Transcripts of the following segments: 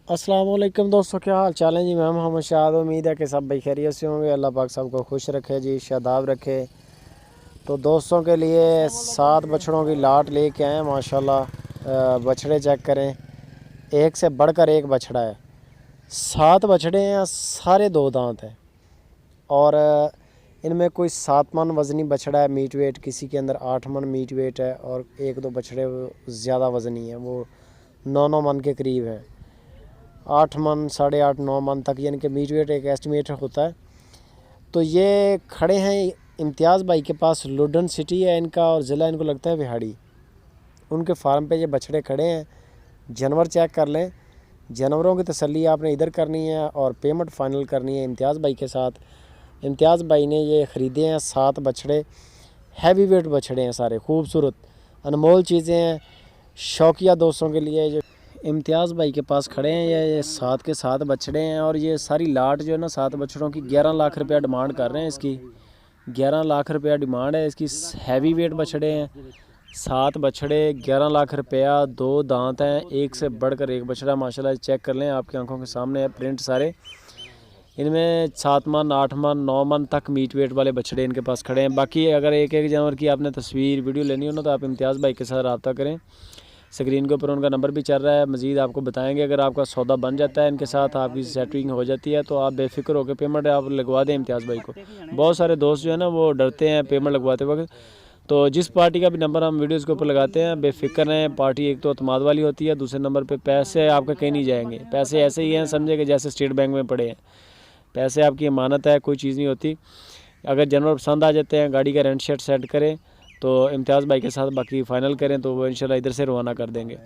अस्सलाम वालेकुम दोस्तों, क्या हाल चाल है जी। मैं मोहम्मद शाद। उम्मीद है कि सब भाई खैरियत से होंगे। अल्लाह पाक सबको खुश रखे जी, शादाब रखे। तो दोस्तों के लिए 7 बछड़ों की लाट लेके आए माशाल्लाह। बछड़े चेक करें, एक से बढ़कर एक बछड़ा है। 7 बछड़े हैं, सारे 2 दांत हैं और इनमें कोई 7 मन वज़नी बछड़ा है। मीट वेट किसी के अंदर 8 मन मीट वेट है और 1-2 बछड़े ज़्यादा वज़नी है, वो 9-9 मन के करीब है। 8 मन, 8.5, 9 मन तक यानी कि मीट वेट एक एस्टिमेट होता है। तो ये खड़े हैं इम्तियाज़ भाई के पास। लुडन सिटी है इनका और ज़िला इनको लगता है बिहाड़ी। उनके फार्म पे ये बछड़े खड़े हैं। जानवर चेक कर लें। जानवरों की तसल्ली आपने इधर करनी है और पेमेंट फ़ाइनल करनी है इम्तियाज़ भाई के साथ। इम्तियाज़ भाई ने ये ख़रीदे हैं 7 बछड़े। हैवी वेट बछड़े हैं, सारे खूबसूरत अनमोल चीज़ें हैं। शौकिया दोस्तों के लिए जो इम्तियाज़ भाई के पास खड़े हैं ये 7 के 7 बछड़े हैं और ये सारी लाट जो है ना 7 बछड़ों की 11 लाख रुपया डिमांड कर रहे हैं। इसकी 11 लाख रुपया डिमांड है इसकी। हैवी वेट बछड़े हैं, 7 बछड़े, 11 लाख रुपया। 2 दांत हैं, एक से बढ़कर एक बछड़ा माशाल्लाह। चेक कर लें, आपकी आंखों के सामने है प्रिंट सारे। इनमें 7 मन, 8 मन, 9 मन तक मीट वेट वाले बछड़े इनके पास खड़े हैं। बाकी अगर एक एक जानवर की आपने तस्वीर वीडियो लेनी हो ना तो आप इम्तियाज़ भाई के साथ रब्ता करें। स्क्रीन के ऊपर उनका नंबर भी चल रहा है, मज़ीद आपको बताएंगे। अगर आपका सौदा बन जाता है इनके साथ, आपकी सेटिंग हो जाती है तो आप बेफिक्र होकर पेमेंट आप लगवा दें इम्तियाज़ भाई को। बहुत सारे दोस्त जो है ना वो डरते हैं पेमेंट लगवाते वक्त। तो जिस पार्टी का भी नंबर हम वीडियोस के ऊपर लगाते हैं बेफिक्र हैं। पार्टी एक तो अतमाद वाली होती है, दूसरे नंबर पे पैसे आपके कहीं नहीं जाएंगे। पैसे ऐसे ही हैं, समझे कि जैसे स्टेट बैंक में पड़े हैं। पैसे आपकी अमानत है, कोई चीज़ नहीं होती। अगर जानवर पसंद आ जाते हैं, गाड़ी का रेंट शेट सेट करें तो इम्तियाज़ भाई के साथ बाकी फ़ाइनल करें तो वो इंशाल्लाह इधर से रवाना कर देंगे।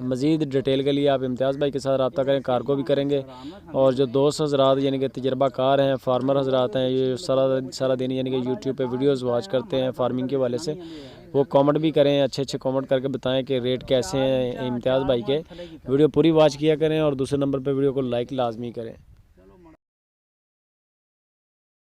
मज़ीद डिटेल के लिए आप इम्तियाज़ भाई के साथ रब्ता करें, कार्गो भी करेंगे। और जो दोस्त हज़रात यानी कि तजर्बाकार हैं, फार्मर हज़रात हैं, ये सारा दिन यानी कि यूट्यूब पे वीडियोस वॉच करते हैं फार्मिंग के वाले से, वो कमेंट भी करें, अच्छे अच्छे कमेंट करके बताएं कि रेट कैसे हैं इम्तियाज़ भाई के। वीडियो पूरी वॉच किया करें और दूसरे नंबर पर वीडियो को लाइक लाजमी करें।